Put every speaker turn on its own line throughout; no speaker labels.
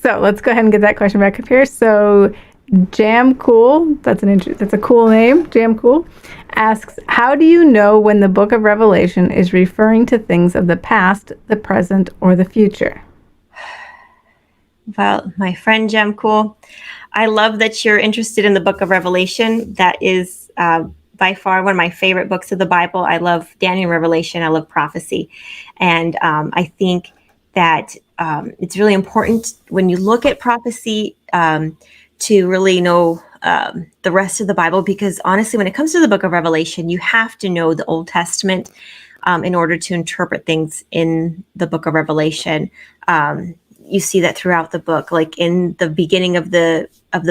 So let's go ahead and get that question back up here. So Jam Cool, that's a cool name. Jam Cool asks, how do you know when the book of Revelation is referring to things of the past, the present, or the future?
Well, my friend Jam Cool, I love that you're interested in the book of Revelation. That is by far one of my favorite books of the Bible. I love Daniel and Revelation. I love prophecy. And I think that it's really important when you look at prophecy to really know the rest of the Bible, because honestly, when it comes to the book of Revelation, you have to know the Old Testament in order to interpret things in the book of Revelation. You see that throughout the book. Like in the beginning of the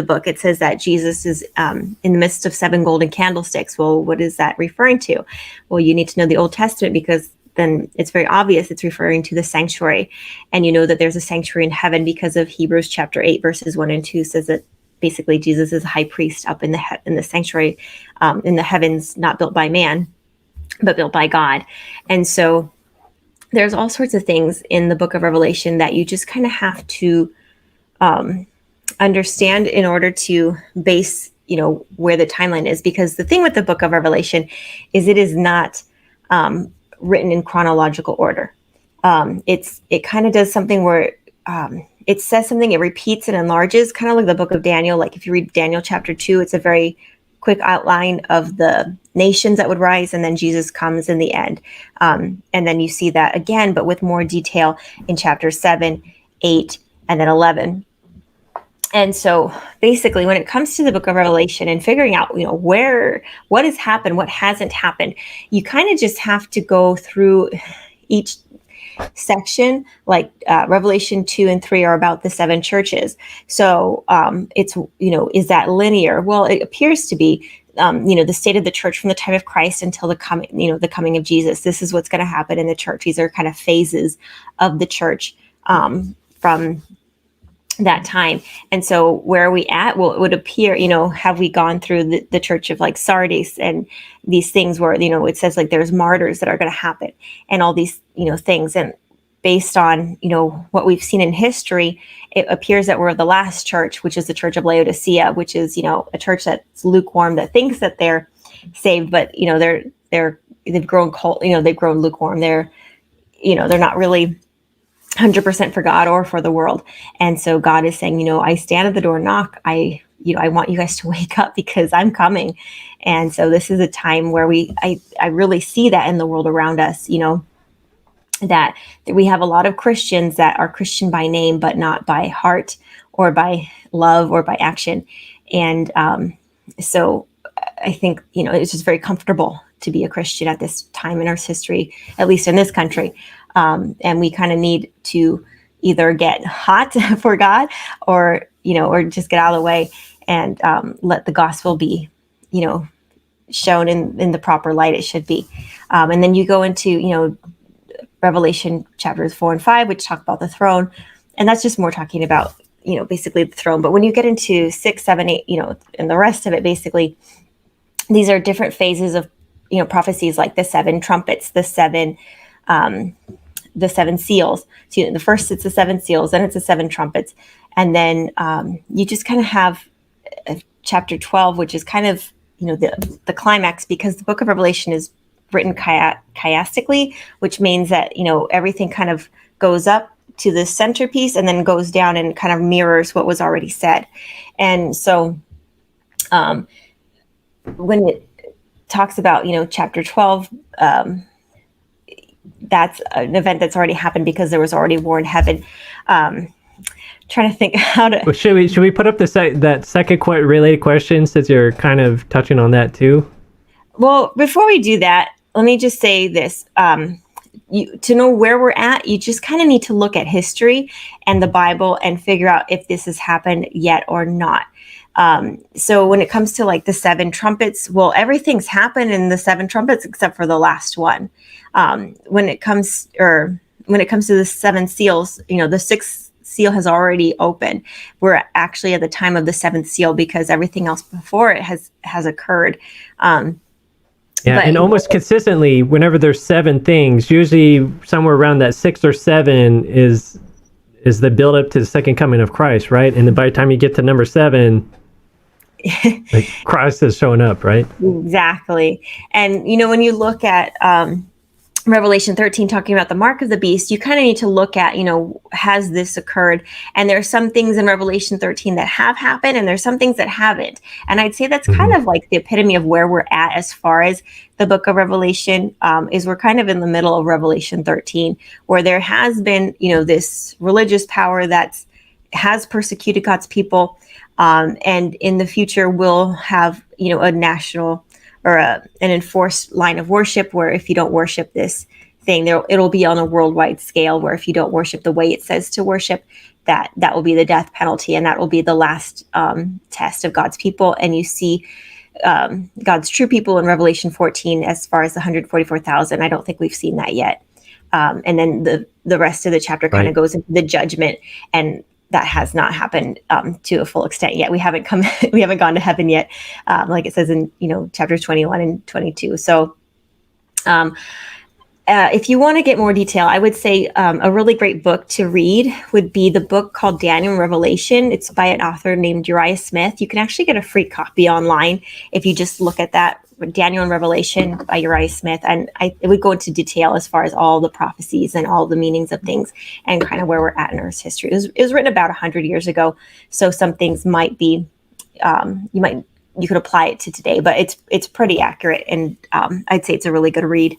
book, it says that Jesus is in the midst of 7 golden candlesticks. Well, what is that referring to? Well, you need to know the Old Testament, because then it's very obvious it's referring to the sanctuary. And you know that there's a sanctuary in heaven because of Hebrews chapter 8, verses 1 and 2 says that basically Jesus is a high priest up in the sanctuary in the heavens, not built by man, but built by God. And so there's all sorts of things in the book of Revelation that you just kind of have to understand in order to base, where the timeline is. Because the thing with the book of Revelation is it is not written in chronological order. It kind of does something where it says something, it repeats and enlarges, kind of like the book of Daniel. Like if you read Daniel chapter 2, it's a very quick outline of the nations that would rise, and then Jesus comes in the end. And then you see that again, but with more detail in chapter 7, 8, and then 11. And so basically, when it comes to the book of Revelation and figuring out, what has happened, what hasn't happened, you kind of just have to go through each section. Like Revelation 2 and 3 are about the 7 churches. So it's, is that linear? Well, it appears to be, the state of the church from the time of Christ until the coming of Jesus. This is what's going to happen in the church. These are kind of phases of the church from that time. And so where are we at? Well, it would appear, have we gone through the church of like Sardis and these things where, it says like there's martyrs that are going to happen and all these, things. And based on, what we've seen in history, it appears that we're the last church, which is the church of Laodicea, which is, a church that's lukewarm, that thinks that they're saved, but, they've grown cold, they've grown lukewarm. They're not really 100% for God or for the world. And so God is saying, I stand at the door and knock. I want you guys to wake up because I'm coming. And so this is a time where I really see that in the world around us, that we have a lot of Christians that are Christian by name, but not by heart or by love or by action. And so I think, it's just very comfortable to be a Christian at this time in our history, at least in this country. And we kind of need to either get hot for God or just get out of the way and let the gospel be, shown in the proper light it should be. And then you go into, Revelation chapters 4 and 5, which talk about the throne. And that's just more talking about, basically the throne. But when you get into 6, 7, 8, and the rest of it, basically, these are different phases of, prophecies, like the 7 trumpets, the seven seals. So, the first it's the 7 seals, then it's the 7 trumpets. And then you just kind of have chapter 12, which is kind of, the climax, because the book of Revelation is written chiastically, which means that, everything kind of goes up to the centerpiece and then goes down and kind of mirrors what was already said. And so when it talks about, chapter 12, that's an event that's already happened because there was already war in heaven. Trying to think how to.
Well, should we put up that second related question, since you're kind of touching on that too?
Well, before we do that, let me just say this. To know where we're at, you just kind of need to look at history and the Bible and figure out if this has happened yet or not. So when it comes to like the 7 trumpets, well, everything's happened in the 7 trumpets except for the last one. When it comes to the 7 seals, the 6th seal has already opened. We're actually at the time of the 7th seal because everything else before it has occurred.
And almost consistently, whenever there's 7 things, usually somewhere around that 6 or 7 is is the build up to the second coming of Christ, right? And then by the time you get to number 7, like Christ is showing up, right?
Exactly. And, when you look at Revelation 13 talking about the mark of the beast, you kind of need to look at, has this occurred? And there are some things in Revelation 13 that have happened, and there's some things that haven't. And I'd say that's kind of like the epitome of where we're at as far as the book of Revelation, is we're kind of in the middle of Revelation 13, where there has been, this religious power that has persecuted God's people. And in the future, we'll have, a national or an enforced line of worship where if you don't worship this thing, it'll be on a worldwide scale where if you don't worship the way it says to worship, that will be the death penalty, and that will be the last test of God's people. And you see God's true people in Revelation 14 as far as the 144,000. I don't think we've seen that yet. And then the rest of the chapter kind of goes into the judgment, and that has not happened to a full extent yet. We haven't gone to heaven yet, like it says in chapters 21 and 22. So if you want to get more detail, I would say a really great book to read would be the book called Daniel and Revelation. It's by an author named Uriah Smith. You can actually get a free copy online if you just look at that, Daniel and Revelation by Uriah Smith. And it would go into detail as far as all the prophecies and all the meanings of things and kind of where we're at in Earth's history. It was written about 100 years ago, so some things might be you could apply it to today, but it's pretty accurate, and I'd say it's a really good read.